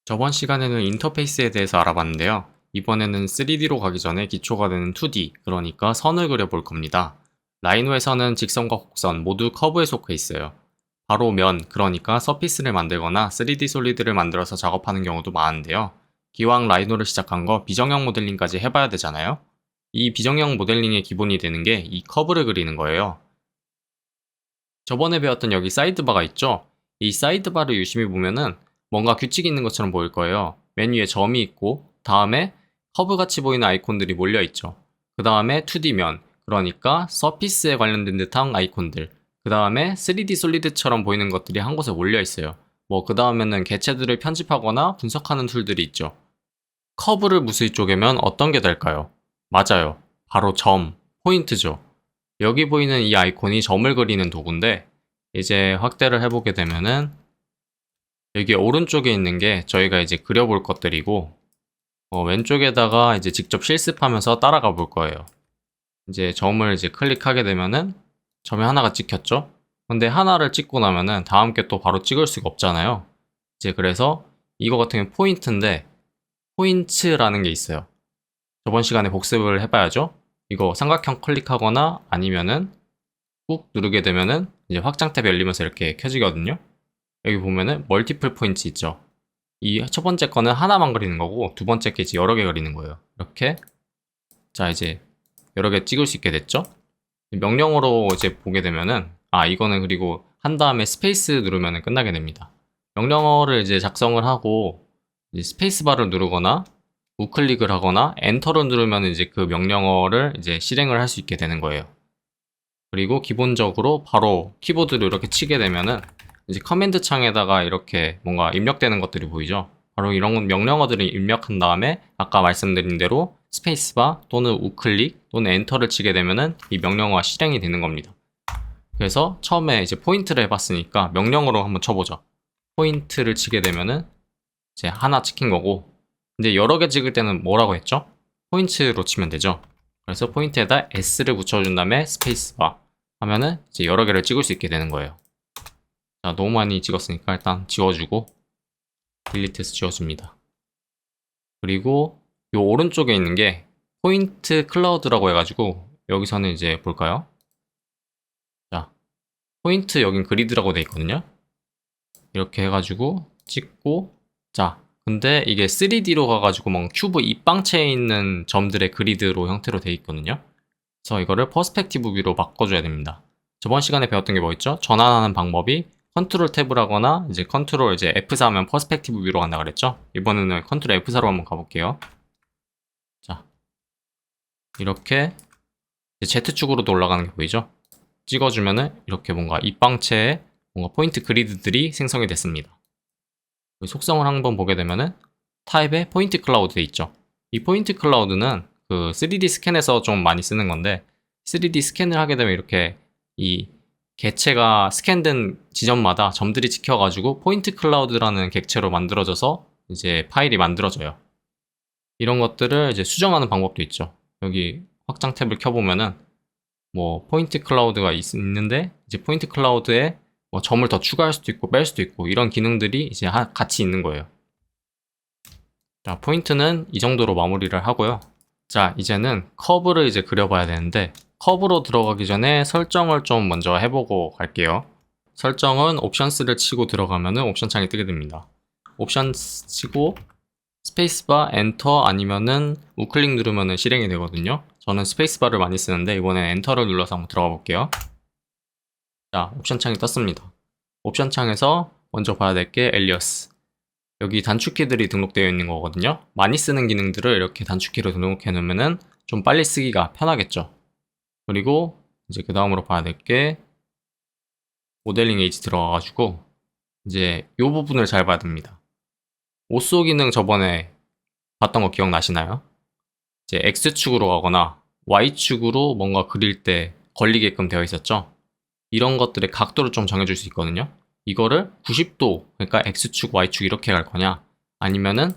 저번 시간에는 인터페이스에 대해서 알아봤는데요. 이번에는 3D로 가기 전에 기초가 되는 2D, 그러니까 선을 그려볼 겁니다. 라이노의 선은 직선과 곡선 모두 커브에 속해 있어요. 바로 면, 그러니까 서피스를 만들거나 3D 솔리드를 만들어서 작업하는 경우도 많은데요. 기왕 라이노를 시작한 거 비정형 모델링까지 해봐야 되잖아요. 이 비정형 모델링의 기본이 되는 게 이 커브를 그리는 거예요. 저번에 배웠던 여기 사이드바가 있죠? 이 사이드바를 유심히 보면은 뭔가 규칙이 있는 것처럼 보일 거예요. 맨 위에 점이 있고, 다음에 커브같이 보이는 아이콘들이 몰려있죠. 그 다음에 2D면, 그러니까 서피스에 관련된 듯한 아이콘들. 그 다음에 3D 솔리드처럼 보이는 것들이 한 곳에 몰려있어요. 그 다음에는 개체들을 편집하거나 분석하는 툴들이 있죠. 커브를 무수히 쪼개면 어떤 게 될까요? 맞아요. 바로 점, 포인트죠. 여기 보이는 이 아이콘이 점을 그리는 도구인데, 이제 확대를 해보게 되면은 여기 오른쪽에 있는 게 저희가 이제 그려볼 것들이고, 왼쪽에다가 이제 직접 실습하면서 따라가 볼 거예요. 이제 점을 이제 클릭하게 되면은 점이 하나가 찍혔죠? 근데 하나를 찍고 나면은 다음 게 또 바로 찍을 수가 없잖아요. 이제 그래서 이거 같은 경우는 포인트인데, 포인트라는 게 있어요. 저번 시간에 복습을 해봐야죠. 이거 삼각형 클릭하거나 아니면은 꾹 누르게 되면은 이제 확장 탭이 열리면서 이렇게 켜지거든요. 여기 보면은 멀티플 포인트 있죠. 이 첫 번째 거는 하나만 그리는 거고 두 번째 게 이제 여러 개 그리는 거예요. 이렇게 자 이제 여러 개 찍을 수 있게 됐죠. 명령어로 이제 보게 되면은 이거는 그리고 한 다음에 스페이스 누르면은 끝나게 됩니다. 명령어를 이제 작성을 하고 이제 스페이스바를 누르거나 우클릭을 하거나 엔터를 누르면 이제 그 명령어를 이제 실행을 할 수 있게 되는 거예요. 그리고 기본적으로 바로 키보드로 이렇게 치게 되면은 이제 커맨드 창에다가 이렇게 뭔가 입력되는 것들이 보이죠. 바로 이런 명령어들을 입력한 다음에 아까 말씀드린 대로 스페이스바 또는 우클릭 또는 엔터를 치게 되면은 이 명령어가 실행이 되는 겁니다. 그래서 처음에 이제 포인트를 해봤으니까 명령어로 한번 쳐보죠. 포인트를 치게 되면은 이제 하나 찍힌 거고, 근데 여러 개 찍을 때는 뭐라고 했죠? 포인트로 치면 되죠. 그래서 포인트에다 S를 붙여준 다음에 스페이스바 하면은 이제 여러 개를 찍을 수 있게 되는 거예요. 자, 너무 많이 찍었으니까 일단 지워주고 딜리트해서 지워줍니다. 그리고 요 오른쪽에 있는 게 포인트 클라우드라고 해가지고 여기서는 이제 볼까요? 자, 포인트 여긴 그리드라고 돼 있거든요. 이렇게 해가지고 찍고, 자, 근데 이게 3D로 가가지고 뭔가 큐브 입방체에 있는 점들의 그리드로 형태로 돼 있거든요. 그래서 이거를 퍼스펙티브 뷰로 바꿔줘야 됩니다. 저번 시간에 배웠던 게 뭐였죠? 전환하는 방법이 컨트롤 탭을 하거나 이제 컨트롤 이제 F4 하면 퍼스펙티브 뷰로 간다 그랬죠? 이번에는 컨트롤 F4로 한번 가볼게요. 자, 이렇게 Z축으로도 올라가는 게 보이죠? 찍어주면은 이렇게 뭔가 입방체에 뭔가 포인트 그리드들이 생성이 됐습니다. 속성을 한번 보게 되면은 타입에 포인트 클라우드 돼 있죠. 이 포인트 클라우드는 그 3D 스캔에서 좀 많이 쓰는 건데 3D 스캔을 하게 되면 이렇게 이 객체가 스캔된 지점마다 점들이 찍혀가지고 포인트 클라우드라는 객체로 만들어져서 이제 파일이 만들어져요. 이런 것들을 이제 수정하는 방법도 있죠. 여기 확장 탭을 켜보면은 포인트 클라우드가 있는데 이제 포인트 클라우드에 점을 더 추가할 수도 있고 뺄 수도 있고 이런 기능들이 이제 같이 있는 거예요. 자, 포인트는 이 정도로 마무리를 하고요. 자, 이제는 커브를 이제 그려봐야 되는데 커브로 들어가기 전에 설정을 좀 먼저 해보고 갈게요. 설정은 옵션스를 치고 들어가면은 옵션 창이 뜨게 됩니다. 옵션 치고 스페이스바 엔터 아니면은 우클릭 누르면은 실행이 되거든요. 저는 스페이스바를 많이 쓰는데 이번엔 엔터를 눌러서 한번 들어가 볼게요. 자, 옵션 창이 떴습니다. 옵션 창에서 먼저 봐야 될 게 엘리어스. 여기 단축키들이 등록되어 있는 거거든요. 많이 쓰는 기능들을 이렇게 단축키로 등록해 놓으면은 좀 빨리 쓰기가 편하겠죠. 그리고 이제 그 다음으로 봐야 될 게 모델링 에이지 들어가가지고 이제 이 부분을 잘 봐야 됩니다. 오쏘 기능 저번에 봤던 거 기억나시나요? 이제 X축으로 가거나 Y축으로 뭔가 그릴 때 걸리게끔 되어 있었죠. 이런 것들의 각도를 좀 정해줄 수 있거든요. 이거를 90도, 그러니까 X축, Y축 이렇게 갈 거냐, 아니면은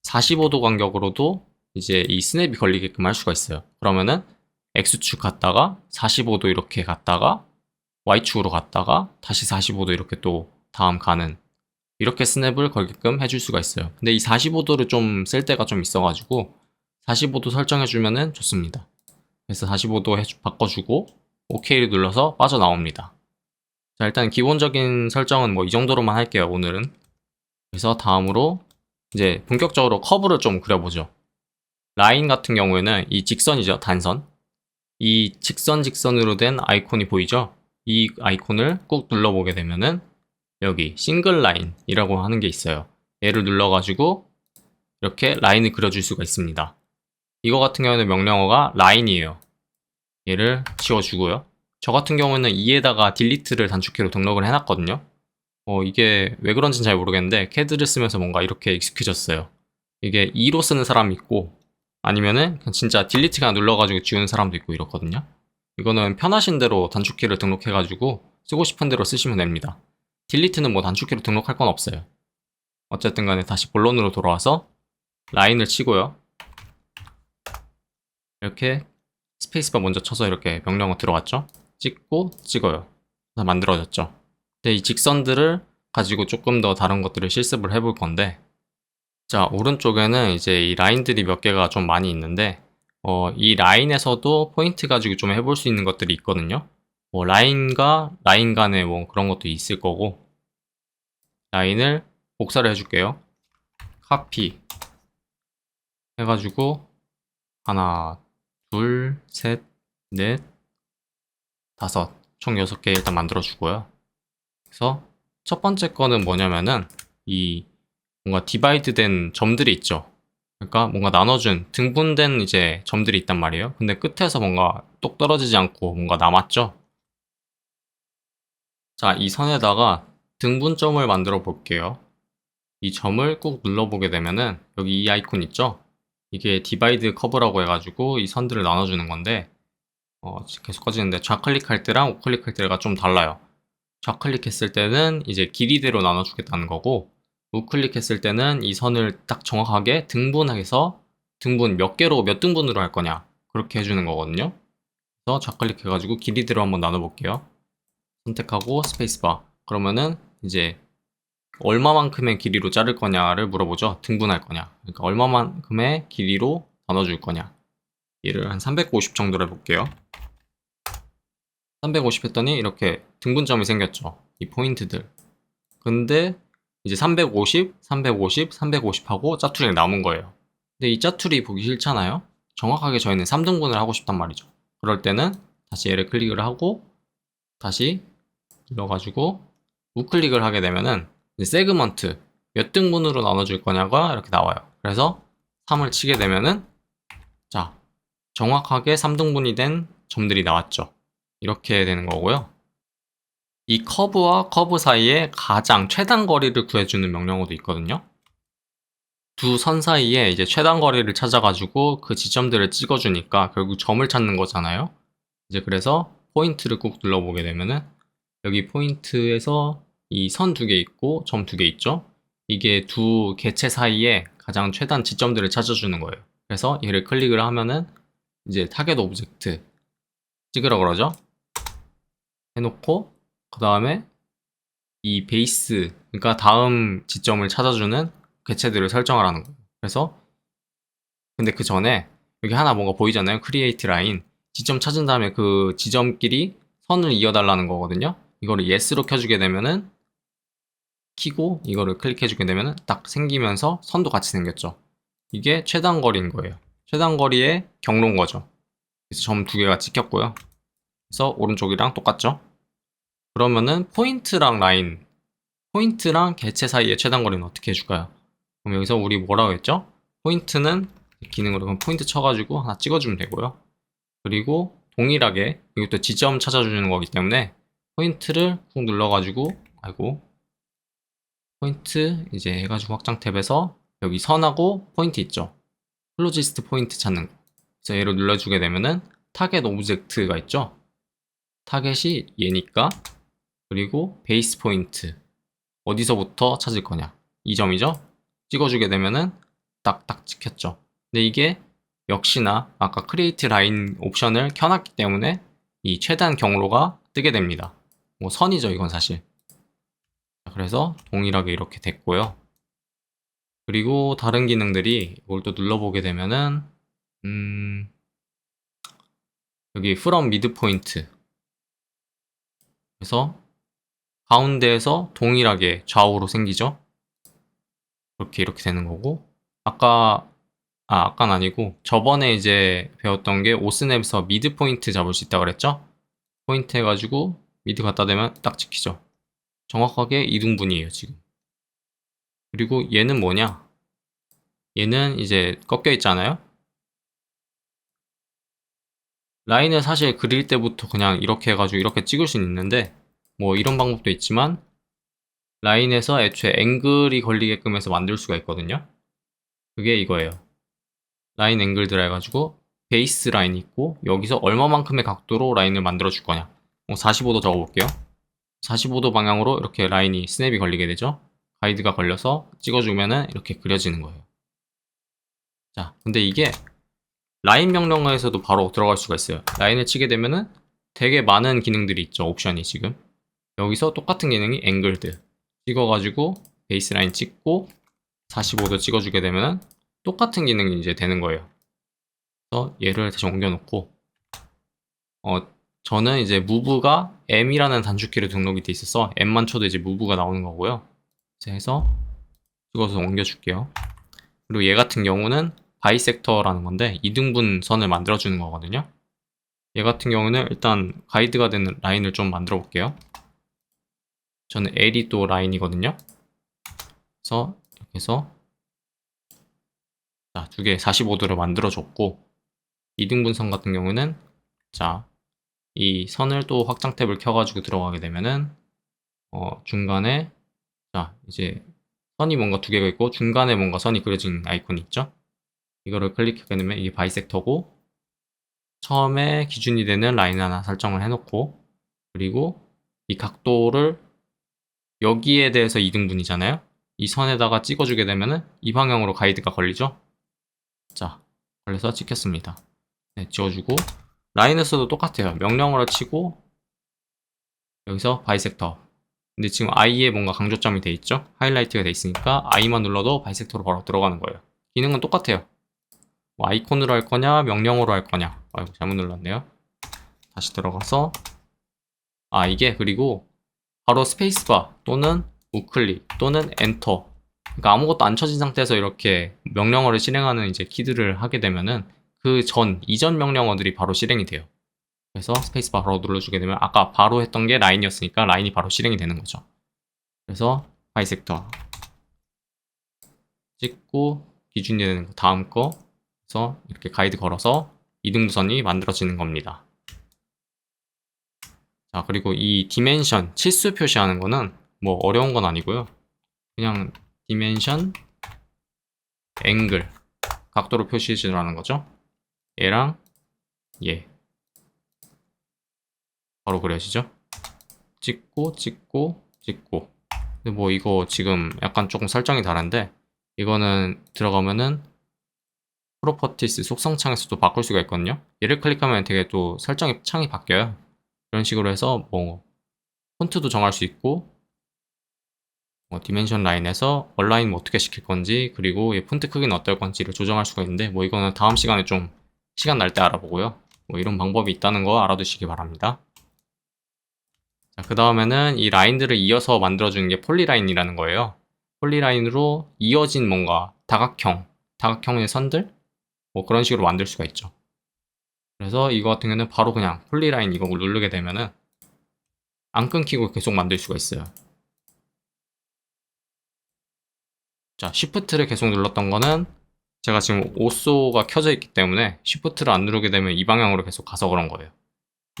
45도 간격으로도 이제 이 스냅이 걸리게끔 할 수가 있어요. 그러면은 X축 갔다가 45도 이렇게 갔다가 Y축으로 갔다가 다시 45도 이렇게 또 다음 가는 이렇게 스냅을 걸게끔 해줄 수가 있어요. 근데 이 45도를 좀 쓸 때가 좀 있어가지고 45도 설정해주면은 좋습니다. 그래서 45도 바꿔주고 OK를 눌러서 빠져나옵니다. 자, 일단 기본적인 설정은 뭐 이 정도로만 할게요, 오늘은. 그래서 다음으로 이제 본격적으로 커브를 좀 그려보죠. 라인 같은 경우에는 이 직선이죠, 단선. 이 직선으로 된 아이콘이 보이죠? 이 아이콘을 꾹 눌러보게 되면은 여기 싱글 라인이라고 하는 게 있어요. 얘를 눌러가지고 이렇게 라인을 그려줄 수가 있습니다. 이거 같은 경우에는 명령어가 라인이에요. 얘를 지워주고요. 저 같은 경우는 이에다가 딜리트를 단축키로 등록을 해놨거든요. 이게 왜 그런지는 잘 모르겠는데 캐드를 쓰면서 뭔가 이렇게 익숙해졌어요. 이게 2로 쓰는 사람이 있고 아니면은 그냥 진짜 딜리트 그냥 눌러가지고 지우는 사람도 있고 이렇거든요. 이거는 편하신 대로 단축키를 등록해가지고 쓰고 싶은 대로 쓰시면 됩니다. 딜리트는 뭐 단축키로 등록할 건 없어요. 어쨌든 간에 다시 본론으로 돌아와서 라인을 치고요. 이렇게 스페이스바 먼저 쳐서 이렇게 명령어 들어왔죠? 찍고 찍어요. 그래서 만들어졌죠. 근데 이 직선들을 가지고 조금 더 다른 것들을 실습을 해볼 건데, 자, 오른쪽에는 이제 이 라인들이 몇 개가 좀 많이 있는데, 이 라인에서도 포인트 가지고 좀 해볼 수 있는 것들이 있거든요. 뭐 라인과 라인 간에 뭐 그런 것도 있을 거고, 라인을 복사를 해줄게요. 카피 해가지고 하나, 둘, 셋, 넷, 다섯, 총 6개 일단 만들어 주고요. 그래서 첫 번째 거는 뭐냐면은 이 뭔가 디바이드 된 점들이 있죠. 그러니까 뭔가 나눠준 등분된 이제 점들이 있단 말이에요. 근데 끝에서 뭔가 똑 떨어지지 않고 뭔가 남았죠. 자, 이 선에다가 등분점을 만들어 볼게요. 이 점을 꾹 눌러보게 되면은 여기 이 아이콘 있죠? 이게 디바이드 커브라고 해가지고 이 선들을 나눠주는 건데 계속 꺼지는데 좌클릭할 때랑 우클릭할 때가 좀 달라요. 좌클릭했을 때는 이제 길이대로 나눠주겠다는 거고 우클릭했을 때는 이 선을 딱 정확하게 등분해서 등분 몇 개로 몇 등분으로 할 거냐 그렇게 해주는 거거든요. 그래서 좌클릭해가지고 길이대로 한번 나눠볼게요. 선택하고 스페이스바. 그러면은 이제 얼마만큼의 길이로 자를 거냐를 물어보죠. 등분할 거냐. 그러니까 얼마만큼의 길이로 나눠줄 거냐. 얘를 한 350 정도로 해볼게요. 350 했더니 이렇게 등분점이 생겼죠. 이 포인트들. 근데 이제 350, 350, 350 하고 짜투리가 남은 거예요. 근데 이 짜투리 보기 싫잖아요. 정확하게 저희는 3등분을 하고 싶단 말이죠. 그럴 때는 다시 얘를 클릭을 하고 다시 눌러가지고 우클릭을 하게 되면은 이제 세그먼트 몇 등분으로 나눠줄 거냐가 이렇게 나와요. 그래서 3을 치게 되면은 자 정확하게 3등분이 된 점들이 나왔죠. 이렇게 되는 거고요. 이 커브와 커브 사이에 가장 최단 거리를 구해주는 명령어도 있거든요. 두 선 사이에 이제 최단 거리를 찾아가지고 그 지점들을 찍어주니까 결국 점을 찾는 거잖아요. 이제 그래서 포인트를 꾹 눌러보게 되면은 여기 포인트에서 이 선 두 개 있고 점 두 개 있죠. 이게 두 개체 사이에 가장 최단 지점들을 찾아주는 거예요. 그래서 얘를 클릭을 하면은 이제 타겟 오브젝트 찍으라 그러죠. 해놓고 그 다음에 이 베이스 그러니까 다음 지점을 찾아주는 개체들을 설정하라는 거예요. 그래서 근데 그 전에 여기 하나 뭔가 보이잖아요. 크리에이트 라인 지점 찾은 다음에 그 지점끼리 선을 이어달라는 거거든요. 이거를 yes로 켜주게 되면은 키고 이거를 클릭해주게 되면은 딱 생기면서 선도 같이 생겼죠. 이게 최단 거리인 거예요. 최단 거리의 경로인 거죠. 그래서 점 두 개가 찍혔고요. 그래서 오른쪽이랑 똑같죠. 그러면은 포인트랑 라인, 포인트랑 개체 사이의 최단 거리는 어떻게 해줄까요? 그럼 여기서 우리 뭐라고 했죠? 포인트는 기능으로 그럼 포인트 쳐가지고 하나 찍어주면 되고요. 그리고 동일하게 이것도 지점 찾아주는 거기 때문에 포인트를 꾹 눌러가지고 포인트 이제 해가지고 확장 탭에서 여기 선하고 포인트 있죠? 클로지스트 포인트 찾는 거. 그래서 얘를 눌러주게 되면은 타겟 오브젝트가 있죠? 타겟이 얘니까 그리고 베이스 포인트 어디서부터 찾을 거냐 이 점이죠. 찍어주게 되면은 딱딱 찍혔죠. 근데 이게 역시나 아까 크리에이트 라인 옵션을 켜놨기 때문에 이 최단 경로가 뜨게 됩니다. 뭐 선이죠 이건 사실. 그래서 동일하게 이렇게 됐고요. 그리고 다른 기능들이 이걸 또 눌러보게 되면은 여기 from midpoint 그래서 가운데에서 동일하게 좌우로 생기죠. 이렇게 되는 거고 아까는 아니고 저번에 이제 배웠던 게 오스냅에서 미드 포인트 잡을 수 있다 그랬죠? 포인트 해가지고 미드 갖다 대면 딱 찍히죠. 정확하게 2등분이에요 지금. 그리고 얘는 뭐냐? 얘는 이제 꺾여 있잖아요. 라인을 사실 그릴 때부터 그냥 이렇게 해가지고 이렇게 찍을 수는 있는데 뭐 이런 방법도 있지만 라인에서 애초에 앵글이 걸리게끔 해서 만들 수가 있거든요. 그게 이거예요. 라인 앵글드라 해가지고 베이스 라인이 있고 여기서 얼마만큼의 각도로 라인을 만들어 줄 거냐. 45도 적어볼게요. 45도 방향으로 이렇게 라인이 스냅이 걸리게 되죠. 가이드가 걸려서 찍어주면은 이렇게 그려지는 거예요. 자, 근데 이게 라인 명령어에서도 바로 들어갈 수가 있어요. 라인을 치게 되면은 되게 많은 기능들이 있죠. 옵션이 지금. 여기서 똑같은 기능이 앵글드 찍어가지고 베이스 라인 찍고 45도 찍어주게 되면은 똑같은 기능이 이제 되는 거예요. 그래서 얘를 다시 옮겨놓고 저는 이제 무브가 M이라는 단축키로 등록이 돼 있어서 M만 쳐도 이제 무브가 나오는 거고요. 해서 찍어서 옮겨줄게요. 그리고 얘 같은 경우는 바이섹터라는 건데 2등분 선을 만들어주는 거거든요. 얘 같은 경우는 일단 가이드가 되는 라인을 좀 만들어 볼게요. 저는 L이 또 라인이거든요. 그래서 이렇게 해서 자, 두 개 45도를 만들어줬고 2등분 선 같은 경우는 자, 이 선을 또 확장 탭을 켜가지고 들어가게 되면은 중간에 자 이제 선이 뭔가 두 개가 있고 중간에 뭔가 선이 그려진 아이콘이 있죠. 이거를 클릭하게 되면 이게 바이섹터고 처음에 기준이 되는 라인 하나 설정을 해놓고 그리고 이 각도를 여기에 대해서 2등분이잖아요. 이 선에다가 찍어주게 되면은 이 방향으로 가이드가 걸리죠. 자, 걸려서 찍혔습니다. 네, 지워주고 라인에서도 똑같아요. 명령어를 치고 여기서 바이섹터. 근데 지금 I에 뭔가 강조점이 돼 있죠? 하이라이트가 돼 있으니까 I만 눌러도 바이섹터로 바로 들어가는 거예요. 기능은 똑같아요. 뭐 아이콘으로 할 거냐, 명령어로 할 거냐. 아이고, 잘못 눌렀네요. 다시 들어가서 이게 그리고 바로 스페이스바 또는 우클릭 또는 엔터. 그러니까 아무것도 안 쳐진 상태에서 이렇게 명령어를 실행하는 이제 키들을 하게 되면은 그 이전 명령어들이 바로 실행이 돼요. 그래서 스페이스바 바로 눌러주게 되면 아까 바로 했던 게 라인이었으니까 라인이 바로 실행이 되는 거죠. 그래서 바이섹터 찍고 기준이 되는 거 다음 거 그래서 이렇게 가이드 걸어서 2등분선이 만들어지는 겁니다. 자, 그리고 이 디멘션 치수 표시하는 거는 뭐 어려운 건 아니고요. 그냥 디멘션 앵글 각도로 표시해 주라는 거죠. 얘랑 얘 바로 그려지죠. 찍고 근데 뭐 이거 지금 약간 조금 설정이 다른데 이거는 들어가면은 프로퍼티스 속성창에서도 바꿀 수가 있거든요. 얘를 클릭하면 되게 또 창이 바뀌어요. 이런 식으로 해서 뭐 폰트도 정할 수 있고 디멘션 라인에서 얼라인 뭐 어떻게 시킬 건지 그리고 얘 폰트 크기는 어떨 건지를 조정할 수가 있는데 뭐 이거는 다음 시간에 좀 시간 날 때 알아보고요. 뭐 이런 방법이 있다는 거 알아두시기 바랍니다. 자, 그 다음에는 이 라인들을 이어서 만들어주는 게 폴리라인이라는 거예요. 폴리라인으로 이어진 뭔가 다각형의 선들 뭐 그런 식으로 만들 수가 있죠. 그래서 이거 같은 경우는 바로 그냥 폴리라인 이거 누르게 되면은 안 끊기고 계속 만들 수가 있어요. 자, Shift를 계속 눌렀던 거는 제가 지금 오쏘가 켜져 있기 때문에 Shift를 안 누르게 되면 이 방향으로 계속 가서 그런 거예요.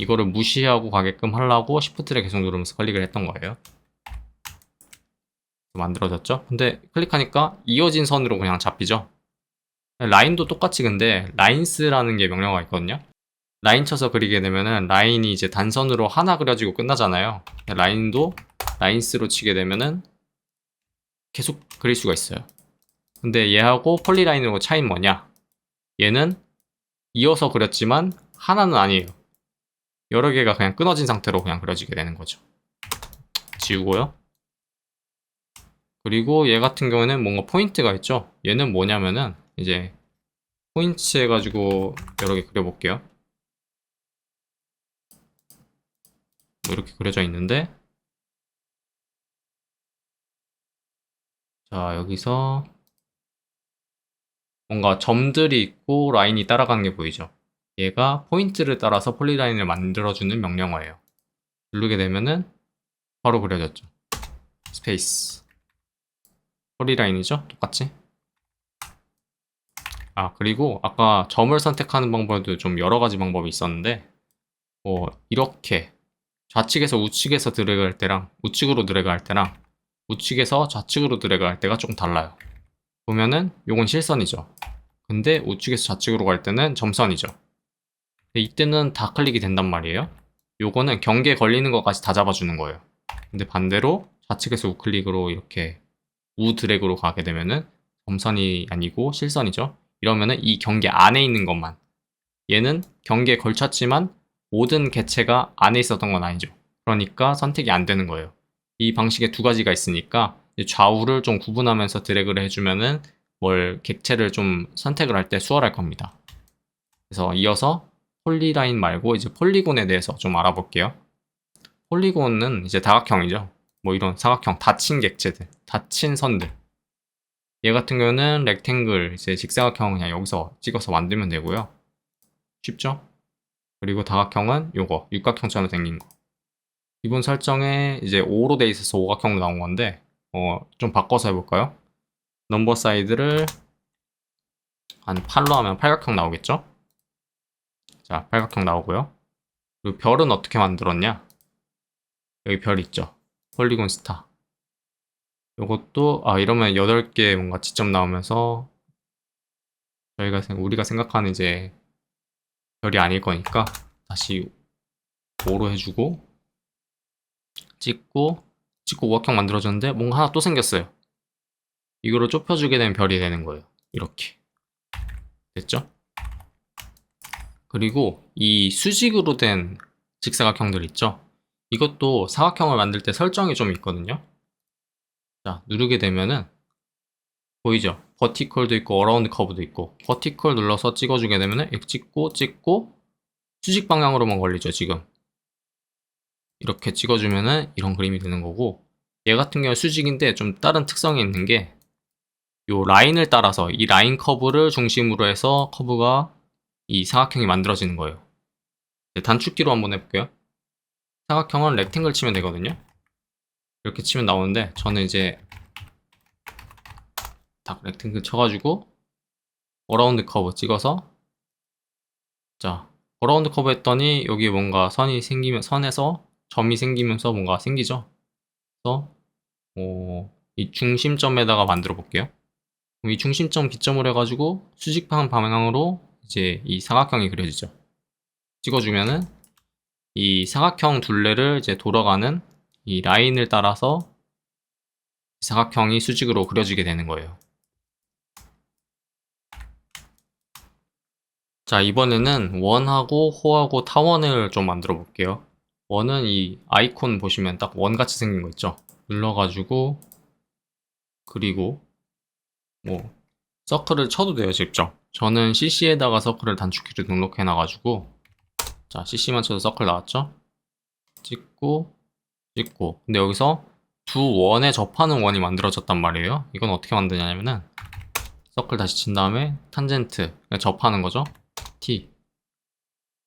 이거를 무시하고 가게끔 하려고 Shift를 계속 누르면서 클릭을 했던 거예요. 만들어졌죠? 근데 클릭하니까 이어진 선으로 그냥 잡히죠? 라인도 똑같이 근데 라인스라는 게 명령어가 있거든요. 라인 쳐서 그리게 되면은 라인이 이제 단선으로 하나 그려지고 끝나잖아요. 라인도 라인스로 치게 되면은 계속 그릴 수가 있어요. 근데 얘하고 폴리라인하고 차이는 뭐냐? 얘는 이어서 그렸지만 하나는 아니에요. 여러 개가 그냥 끊어진 상태로 그냥 그려지게 되는 거죠. 지우고요. 그리고 얘 같은 경우에는 뭔가 포인트가 있죠. 얘는 뭐냐면은 이제 포인트 해가지고 여러 개 그려볼게요. 뭐 이렇게 그려져 있는데, 자 여기서 뭔가 점들이 있고 라인이 따라가는 게 보이죠. 얘가 포인트를 따라서 폴리라인을 만들어주는 명령어예요. 누르게 되면은 바로 그려졌죠. 스페이스. 폴리라인이죠? 똑같이. 아, 그리고 아까 점을 선택하는 방법에도 좀 여러 가지 방법이 있었는데, 이렇게 좌측에서 우측에서 드래그 할 때랑 우측으로 드래그 할 때랑 우측에서 좌측으로 드래그 할 때가 조금 달라요. 보면은 요건 실선이죠. 근데 우측에서 좌측으로 갈 때는 점선이죠. 근데 이때는 다 클릭이 된단 말이에요. 요거는 경계에 걸리는 것까지 다 잡아주는 거예요. 근데 반대로 좌측에서 우클릭으로 이렇게 우드래그로 가게 되면은 점선이 아니고 실선이죠. 이러면은 이 경계 안에 있는 것만, 얘는 경계에 걸쳤지만 모든 개체가 안에 있었던 건 아니죠. 그러니까 선택이 안 되는 거예요. 이 방식에 두 가지가 있으니까 좌우를 좀 구분하면서 드래그를 해주면은 객체를 좀 선택을 할 때 수월할 겁니다. 그래서 이어서 폴리라인 말고 이제 폴리곤에 대해서 좀 알아볼게요. 폴리곤은 이제 다각형이죠. 뭐 이런 사각형, 닫힌 객체들, 닫힌 선들. 얘 같은 경우는 렉탱글, 이제 직사각형 그냥 여기서 찍어서 만들면 되고요. 쉽죠? 그리고 다각형은 요거, 육각형처럼 생긴 거. 기본 설정에 이제 5로 돼 있어서 오각형으로 나온 건데, 좀 바꿔서 해볼까요? 넘버 사이드를 한 8로 하면 팔각형 나오겠죠? 자, 팔각형 나오고요. 그리고 별은 어떻게 만들었냐? 여기 별 있죠? 폴리곤 스타. 요것도, 이러면 8개 뭔가 지점 나오면서 우리가 생각하는 이제 별이 아닐 거니까 다시 5로 해주고 찍고 오각형 만들어줬는데 뭔가 하나 또 생겼어요. 이거를 좁혀주게 되면 별이 되는 거예요. 이렇게 됐죠? 그리고 이 수직으로 된 직사각형들 있죠? 이것도 사각형을 만들 때 설정이 좀 있거든요. 자, 누르게 되면은 보이죠? 버티컬도 있고 어라운드 커브도 있고, 버티컬 눌러서 찍어주게 되면은 이렇게 찍고 수직 방향으로만 걸리죠, 지금. 이렇게 찍어주면은 이런 그림이 되는 거고, 얘 같은 경우는 수직인데 좀 다른 특성이 있는 게, 요 라인을 따라서 이 라인 커브를 중심으로 해서 커브가 이 사각형이 만들어지는 거예요. 단축키로 한번 해볼게요. 사각형은 렉탱글 치면 되거든요. 이렇게 치면 나오는데 저는 이제 딱 렉탱글 쳐가지고 어라운드 커브 찍어서, 자 어라운드 커브 했더니 여기 뭔가 선이 생기면, 선에서 점이 생기면서 뭔가 생기죠. 그래서 이 중심점에다가 만들어 볼게요. 이 중심점 기점으로 해가지고 수직방 방향으로 이제 이 사각형이 그려지죠. 찍어주면은 이 사각형 둘레를 이제 돌아가는 이 라인을 따라서 사각형이 수직으로 그려지게 되는 거예요. 자, 이번에는 원하고 호하고 타원을 좀 만들어 볼게요. 원은 이 아이콘 보시면 딱 원같이 생긴 거 있죠? 눌러가지고, 그리고 뭐 서클을 쳐도 돼요, 직접. 저는 CC에다가 서클을 단축키를 등록해 놔가지고, 자, CC만 쳐도 서클 나왔죠? 찍고 근데 여기서 두 원에 접하는 원이 만들어졌단 말이에요. 이건 어떻게 만드냐면은 서클 다시 친 다음에 탄젠트, 접하는 거죠. T.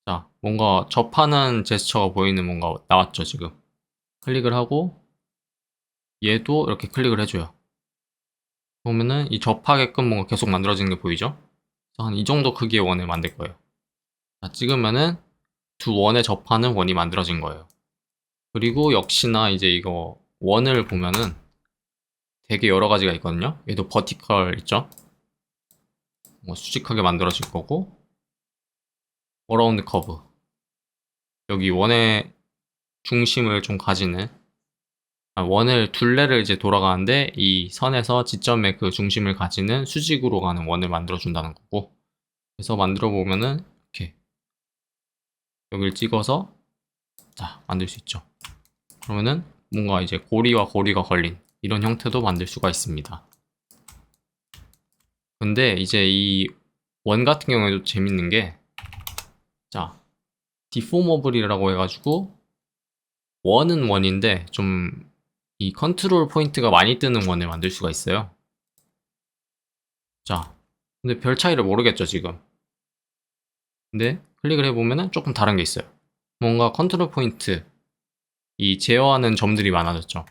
자, 뭔가 접하는 제스처가 보이는 뭔가 나왔죠, 지금. 클릭을 하고 얘도 이렇게 클릭을 해줘요. 보면은 이 접하게끔 뭔가 계속 만들어지는 게 보이죠? 한 이 정도 크기의 원을 만들 거예요. 자, 찍으면은 두 원에 접하는 원이 만들어진 거예요. 그리고 역시나 이제 이거 원을 보면은 되게 여러 가지가 있거든요. 얘도 버티컬 있죠? 뭐 수직하게 만들어질 거고, 어라운드 커브. 여기 원의 중심을 좀 가지는, 원을 둘레를 이제 돌아가는데 이 선에서 지점의 그 중심을 가지는 수직으로 가는 원을 만들어 준다는 거고, 그래서 만들어 보면은 이렇게 여기를 찍어서 자 만들 수 있죠. 그러면은 뭔가 이제 고리와 고리가 걸린 이런 형태도 만들 수가 있습니다. 근데 이제 이 원 같은 경우에도 재밌는 게, 자, 디포머블이라고 해가지고 원은 원인데 좀 이 컨트롤 포인트가 많이 뜨는 원을 만들 수가 있어요. 자, 근데 별 차이를 모르겠죠 지금. 근데 클릭을 해보면은 조금 다른 게 있어요. 뭔가 컨트롤 포인트, 이 제어하는 점들이 많아졌죠.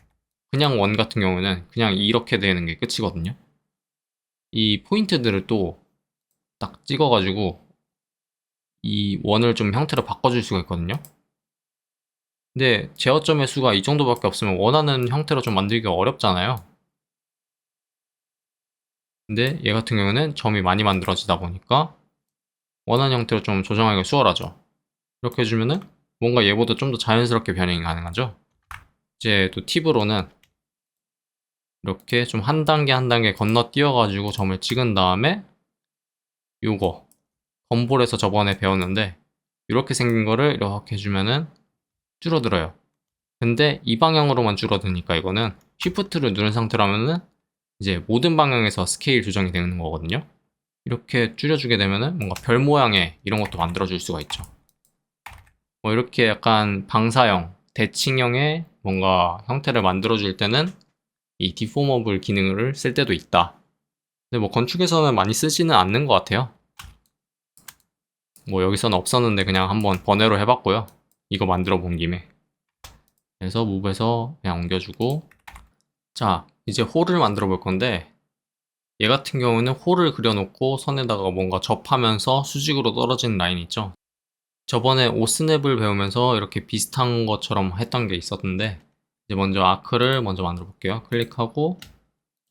그냥 원 같은 경우는 그냥 이렇게 되는 게 끝이거든요. 이 포인트들을 또 딱 찍어가지고 이 원을 좀 형태로 바꿔줄 수가 있거든요. 근데 제어점의 수가 이 정도밖에 없으면 원하는 형태로 좀 만들기가 어렵잖아요. 근데 얘 같은 경우는 점이 많이 만들어지다 보니까 원하는 형태로 좀 조정하기가 수월하죠. 이렇게 해주면은 뭔가 얘보다 좀 더 자연스럽게 변형이 가능하죠. 이제 또 팁으로는 이렇게 좀 한 단계 한 단계 건너뛰어가지고 점을 찍은 다음에 요거 건볼에서 저번에 배웠는데 이렇게 생긴 거를 이렇게 해주면은 줄어들어요. 근데 이 방향으로만 줄어드니까 이거는 Shift를 누른 상태라면은 이제 모든 방향에서 스케일 조정이 되는 거거든요. 이렇게 줄여주게 되면은 뭔가 별 모양의 이런 것도 만들어줄 수가 있죠. 뭐 이렇게 약간 방사형, 대칭형의 뭔가 형태를 만들어줄 때는 이 디포머블 기능을 쓸 때도 있다. 근데 뭐 건축에서는 많이 쓰지는 않는 것 같아요. 뭐 여기서는 없었는데 그냥 한번 번외로 해봤고요. 이거 만들어 본 김에. 그래서 무브에서 그냥 옮겨주고, 자 이제 홀을 만들어 볼 건데 얘 같은 경우는 홀을 그려놓고 선에다가 뭔가 접하면서 수직으로 떨어지는 라인 있죠. 저번에 오스냅을 배우면서 이렇게 비슷한 것처럼 했던 게 있었는데 이제 먼저 아크를 먼저 만들어 볼게요. 클릭하고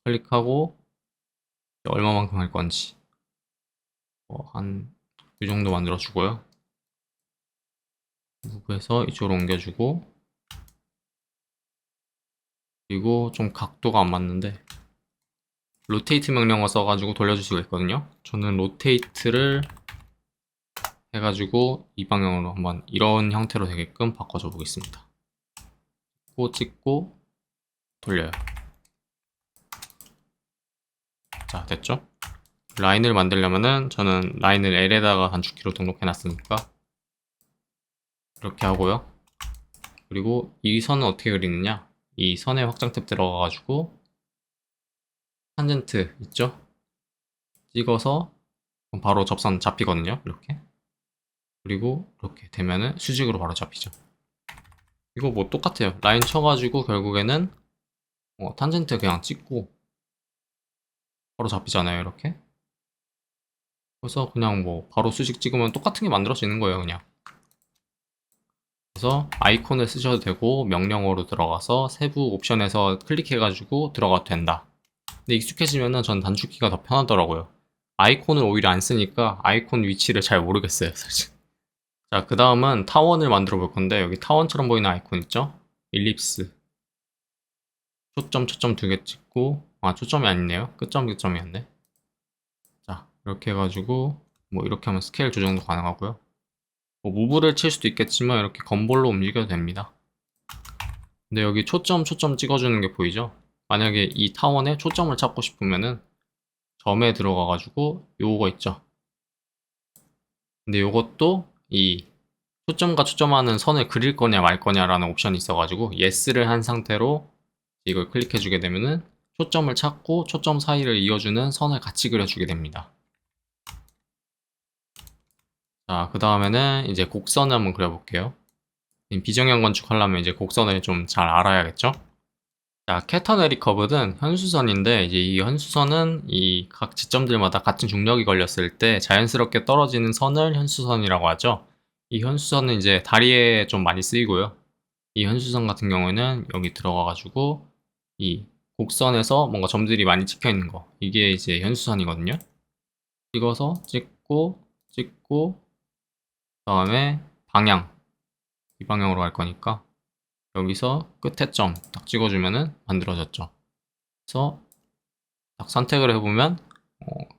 클릭하고 얼마만큼 할 건지 한 이 정도 만들어 주고요. 무브에서 이쪽으로 옮겨주고, 그리고 좀 각도가 안 맞는데 로테이트 명령어 써가지고 돌려줄 수가 있거든요. 저는 로테이트를 해가지고 이 방향으로 한번 이런 형태로 되게끔 바꿔줘 보겠습니다. 찍고 돌려요. 자, 됐죠? 라인을 만들려면은 저는 라인을 L에다가 단축키로 등록해 놨으니까 이렇게 하고요. 그리고 이 선은 어떻게 그리느냐, 이 선에 확장 탭 들어가가지고 탄젠트 있죠? 찍어서 바로 접선 잡히거든요. 이렇게. 그리고 이렇게 되면은 수직으로 바로 잡히죠. 이거 뭐 똑같아요. 라인 쳐가지고 결국에는 탄젠트 그냥 찍고 바로 잡히잖아요. 이렇게. 그래서 그냥 뭐 바로 수직 찍으면 똑같은 게 만들어지는 거예요. 그냥. 그래서 아이콘을 쓰셔도 되고 명령어로 들어가서 세부 옵션에서 클릭해가지고 들어가도 된다. 근데 익숙해지면은 전 단축키가 더 편하더라고요. 아이콘을 오히려 안 쓰니까 아이콘 위치를 잘 모르겠어요, 사실. 자, 그 다음은 타원을 만들어 볼 건데 여기 타원처럼 보이는 아이콘 있죠? 일립스. 초점, 초점 두 개 찍고, 초점이 아니네요. 끝점, 끝점이었네. 자, 이렇게 해가지고 뭐 이렇게 하면 스케일 조정도 가능하고요. 뭐 무브를 칠 수도 있겠지만 이렇게 건볼로 움직여도 됩니다. 근데 여기 초점 초점 찍어주는 게 보이죠? 만약에 이 타원에 초점을 찾고 싶으면은 점에 들어가가지고 요거 있죠? 근데 요것도 이 초점과 초점하는 선을 그릴 거냐 말 거냐라는 옵션이 있어가지고 yes를 한 상태로 이걸 클릭해주게 되면은 초점을 찾고 초점 사이를 이어주는 선을 같이 그려주게 됩니다. 자, 그 다음에는 이제 곡선을 한번 그려볼게요. 비정형 건축하려면 이제 곡선을 좀 잘 알아야겠죠? 자, 캐터너리 커브는 현수선인데 이제 이 현수선은 이 각 지점들마다 같은 중력이 걸렸을 때 자연스럽게 떨어지는 선을 현수선이라고 하죠. 이 현수선은 이제 다리에 좀 많이 쓰이고요. 이 현수선 같은 경우에는 여기 들어가가지고 이 곡선에서 뭔가 점들이 많이 찍혀 있는 거, 이게 이제 현수선이거든요. 찍어서 찍고 찍고 그다음에 방향, 이 방향으로 갈 거니까 여기서 끝에 점 딱 찍어주면은 만들어졌죠. 그래서 딱 선택을 해보면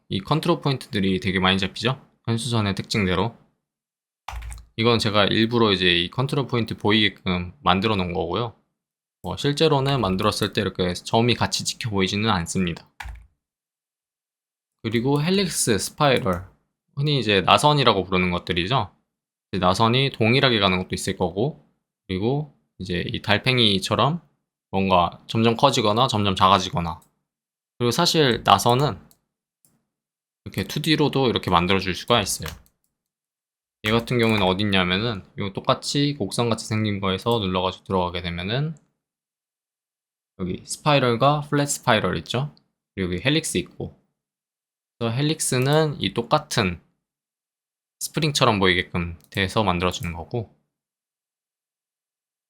이 컨트롤 포인트들이 되게 많이 잡히죠. 현수선의 특징대로. 이건 제가 일부러 이제 이 컨트롤 포인트 보이게끔 만들어 놓은 거고요. 실제로는 만들었을 때 이렇게 점이 같이 찍혀 보이지는 않습니다. 그리고 헬릭스, 스파이럴, 흔히 이제 나선이라고 부르는 것들이죠. 나선이 동일하게 가는 것도 있을 거고, 그리고 이제 이 달팽이처럼 뭔가 점점 커지거나 점점 작아지거나, 그리고 사실 나선은 이렇게 2D로도 이렇게 만들어줄 수가 있어요. 얘 같은 경우는 어딨냐면은 이거 똑같이 곡선같이 생긴 거에서 눌러가지고 들어가게 되면은 여기 스파이럴과 플랫 스파이럴 있죠? 그리고 여기 헬릭스 있고, 그래서 헬릭스는 이 똑같은 스프링처럼 보이게끔 돼서 만들어주는 거고,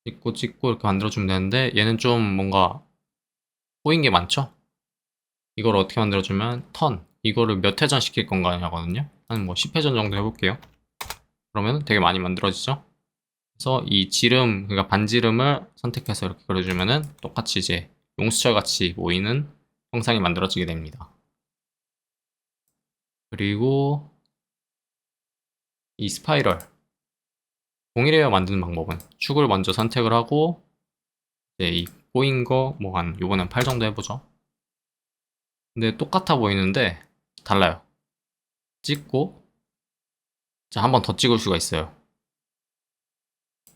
찍고 찍고 이렇게 만들어주면 되는데 얘는 좀 뭔가 꼬인 게 많죠? 이걸 어떻게 만들어주면 이거를 몇 회전 시킬 건가 하거든요. 한 뭐 10회전 정도 해볼게요. 그러면 되게 많이 만들어지죠? 그래서 이 지름, 그러니까 반지름을 선택해서 이렇게 그려주면은 똑같이 이제 용수철 같이 보이는 형상이 만들어지게 됩니다. 그리고 이 스파이럴, 동일해요. 만드는 방법은 축을 먼저 선택을 하고 이제 이 꼬인 거 뭐 한 요번엔 8 정도 해보죠. 근데 똑같아 보이는데 달라요. 찍고 자, 한 번 더 찍을 수가 있어요.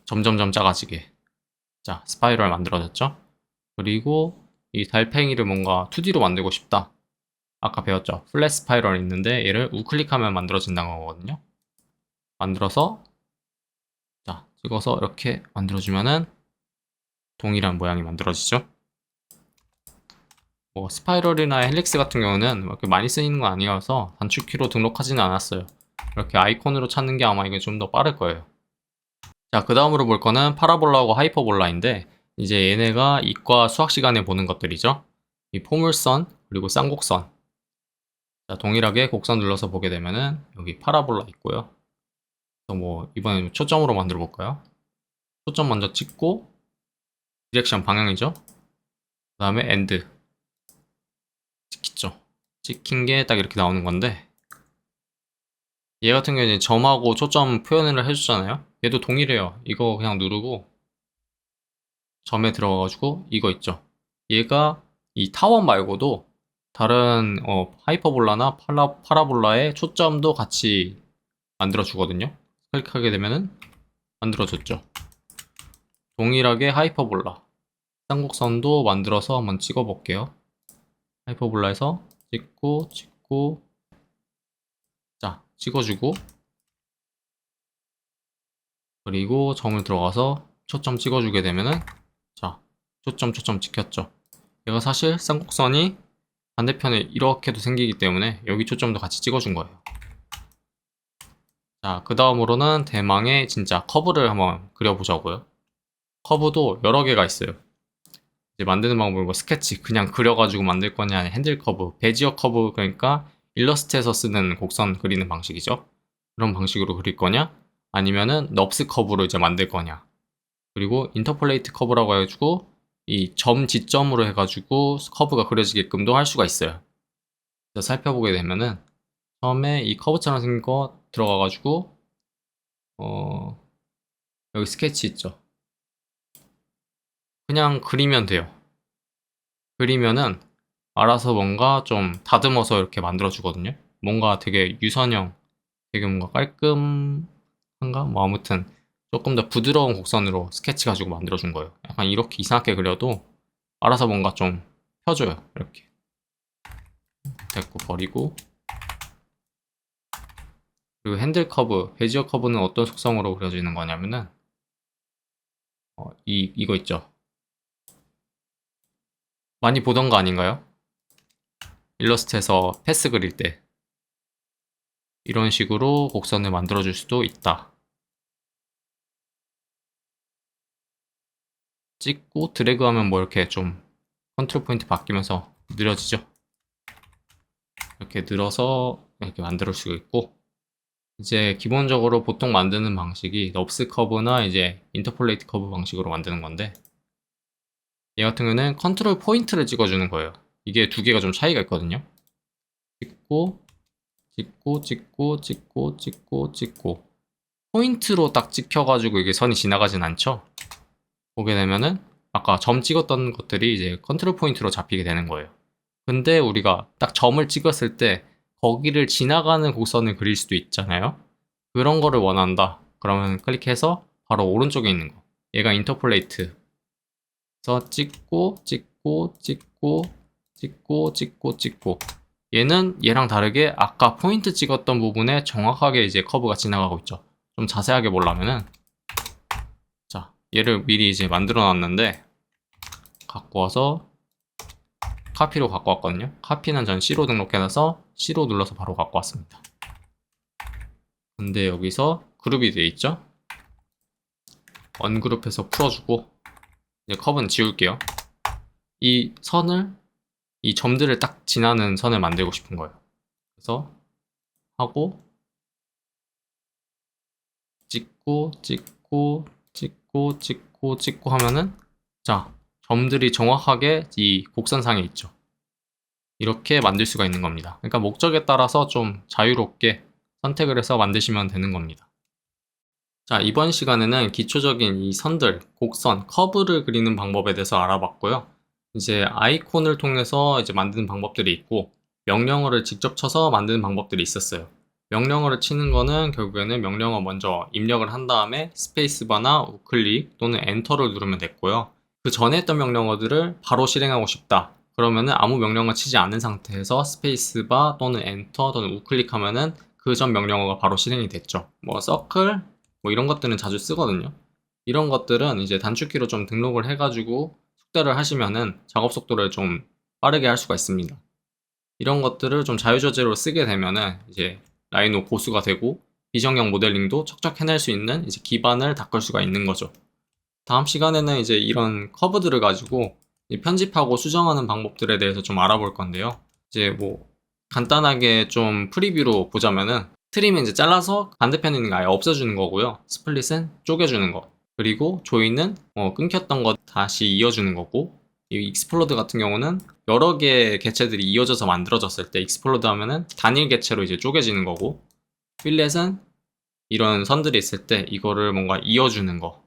점점점 작아지게. 자, 스파이럴 만들어졌죠? 그리고 이 달팽이를 뭔가 2D로 만들고 싶다. 아까 배웠죠? 플랫 스파이럴 있는데 얘를 우클릭하면 만들어진다는 거거든요. 만들어서 자, 찍어서 이렇게 만들어주면은 동일한 모양이 만들어지죠. 뭐 스파이럴이나 헬릭스 같은 경우는 이렇게 많이 쓰이는 건 아니어서 단축키로 등록하지는 않았어요. 이렇게 아이콘으로 찾는 게 아마 이게 좀 더 빠를 거예요. 자, 그 다음으로 볼 거는 파라볼라하고 하이퍼볼라인데 이제 얘네가 이과 수학 시간에 보는 것들이죠. 이 포물선 그리고 쌍곡선. 자, 동일하게 곡선 눌러서 보게 되면은 여기 파라볼라 있고요. 그래서 뭐 이번엔 초점으로 만들어 볼까요? 초점 먼저 찍고 디렉션 방향이죠. 그 다음에 엔드 찍히죠. 찍힌 게 딱 이렇게 나오는 건데 얘 같은 경우는 점하고 초점 표현을 해주잖아요. 얘도 동일해요. 이거 그냥 누르고 점에 들어가가지고 이거 있죠. 얘가 이 타원 말고도 다른 하이퍼볼라나 파라볼라의 초점도 같이 만들어 주거든요. 클릭하게 되면은 만들어 줬죠. 동일하게 하이퍼볼라 쌍곡선도 만들어서 한번 찍어 볼게요. 하이퍼볼라에서 찍고 자, 찍어주고 그리고 점을 들어가서 초점 찍어주게 되면은 자, 초점 찍혔죠. 얘가 사실 쌍곡선이 반대편에 이렇게도 생기기 때문에 여기 초점도 같이 찍어준 거예요. 자, 그 다음으로는 대망의 진짜 커브를 한번 그려보자고요. 커브도 여러 개가 있어요. 이제 만드는 방법은 뭐 스케치 그냥 그려가지고 만들 거냐, 핸들 커브, 베지어 커브, 그러니까 일러스트에서 쓰는 곡선 그리는 방식이죠. 그런 방식으로 그릴 거냐, 아니면은 넙스 커브로 이제 만들 거냐. 그리고 인터폴레이트 커브라고 해가지고 이 점 지점으로 해가지고 커브가 그려지게끔도 할 수가 있어요. 그래서 살펴보게 되면은 처음에 이 커브처럼 생긴 거 들어가가지고 여기 스케치 있죠. 그냥 그리면 돼요. 그리면은 알아서 뭔가 좀 다듬어서 이렇게 만들어 주거든요. 뭔가 되게 유선형, 되게 뭔가 깔끔한가? 뭐 아무튼 조금 더 부드러운 곡선으로 스케치 가지고 만들어 준 거예요. 약간 이렇게 이상하게 그려도 알아서 뭔가 좀 펴줘요. 이렇게 됐고 버리고, 그리고 핸들 커브, 베지어 커브는 어떤 속성으로 그려지는 거냐면은 이거 있죠. 많이 보던 거 아닌가요? 일러스트에서 패스 그릴 때 이런 식으로 곡선을 만들어 줄 수도 있다. 찍고 드래그 하면 뭐 이렇게 좀 컨트롤 포인트 바뀌면서 느려지죠. 이렇게 늘어서 이렇게 만들 수가 있고, 이제 기본적으로 보통 만드는 방식이 넙스 커브나 이제 인터폴레이트 커브 방식으로 만드는 건데, 얘 같은 경우는 컨트롤 포인트를 찍어주는 거예요. 이게 두 개가 좀 차이가 있거든요. 찍고 포인트로 딱 찍혀가지고 이게 선이 지나가진 않죠. 보게 되면은 아까 점 찍었던 것들이 이제 컨트롤 포인트로 잡히게 되는 거예요. 근데 우리가 딱 점을 찍었을 때 거기를 지나가는 곡선을 그릴 수도 있잖아요. 그런 거를 원한다. 그러면 클릭해서 바로 오른쪽에 있는 거. 얘가 인터폴레이트. 그래서 찍고 얘는 얘랑 다르게 아까 포인트 찍었던 부분에 정확하게 이제 커브가 지나가고 있죠. 좀 자세하게 보려면은 자, 얘를 미리 이제 만들어 놨는데 갖고 와서 카피로 갖고 왔거든요. 카피는 전 C로 등록해놔서 C로 눌러서 바로 갖고 왔습니다. 근데 여기서 그룹이 되어 있죠. 언그룹해서 풀어주고 이제 컵은 지울게요. 이 선을 이 점들을 딱 지나는 선을 만들고 싶은 거예요. 그래서 하고 찍고 하면은 자, 점들이 정확하게 이 곡선상에 있죠. 이렇게 만들 수가 있는 겁니다. 그러니까 목적에 따라서 좀 자유롭게 선택을 해서 만드시면 되는 겁니다. 자, 이번 시간에는 기초적인 이 선들, 곡선, 커브를 그리는 방법에 대해서 알아봤고요. 이제 아이콘을 통해서 이제 만드는 방법들이 있고 명령어를 직접 쳐서 만드는 방법들이 있었어요. 명령어를 치는 거는 결국에는 명령어 먼저 입력을 한 다음에 스페이스바나 우클릭 또는 엔터를 누르면 됐고요. 그 전에 했던 명령어들을 바로 실행하고 싶다. 그러면은 아무 명령어 치지 않은 상태에서 스페이스바 또는 엔터 또는 우클릭하면은 그 전 명령어가 바로 실행이 됐죠. 뭐 서클 뭐 이런 것들은 자주 쓰거든요. 이런 것들은 이제 단축키로 좀 등록을 해가지고 숙달을 하시면은 작업 속도를 좀 빠르게 할 수가 있습니다. 이런 것들을 좀 자유저재로 쓰게 되면은 이제 라이노 고수가 되고 비정형 모델링도 척척 해낼 수 있는 이제 기반을 닦을 수가 있는 거죠. 다음 시간에는 이제 이런 커브들을 가지고 편집하고 수정하는 방법들에 대해서 좀 알아볼 건데요. 이제 뭐 간단하게 좀 프리뷰로 보자면은 트림은 이제 잘라서 반대편에 있는 거 아예 없애주는 거고요. 스플릿은 쪼개주는 거. 그리고 조인은 끊겼던 거 다시 이어주는 거고, 이 익스플로드 같은 경우는 여러 개의 개체들이 이어져서 만들어졌을 때 익스플로드 하면은 단일 개체로 이제 쪼개지는 거고, 필렛은 이런 선들이 있을 때 이거를 뭔가 이어주는 거.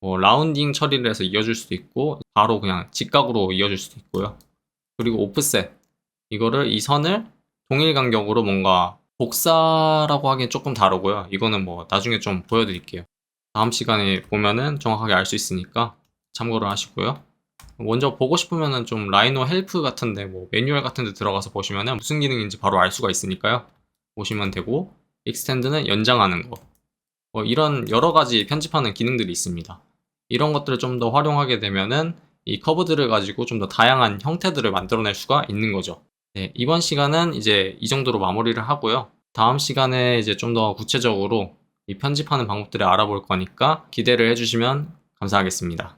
라운딩 처리를 해서 이어줄 수도 있고 바로 그냥 직각으로 이어줄 수도 있고요. 그리고 오프셋 이거를 이 선을 동일 간격으로 뭔가 복사라고 하기엔 조금 다르고요. 이거는 뭐 나중에 좀 보여드릴게요. 다음 시간에 보면은 정확하게 알 수 있으니까 참고를 하시고요. 먼저 보고 싶으면은 좀 라이노 헬프 같은데 뭐 매뉴얼 같은데 들어가서 보시면은 무슨 기능인지 바로 알 수가 있으니까요. 보시면 되고 익스텐드는 연장하는 거. 이런 여러 가지 편집하는 기능들이 있습니다. 이런 것들을 좀 더 활용하게 되면은 이 커브들을 가지고 좀 더 다양한 형태들을 만들어낼 수가 있는 거죠. 네, 이번 시간은 이제 이 정도로 마무리를 하고요. 다음 시간에 이제 좀 더 구체적으로 이 편집하는 방법들을 알아볼 거니까 기대를 해주시면 감사하겠습니다.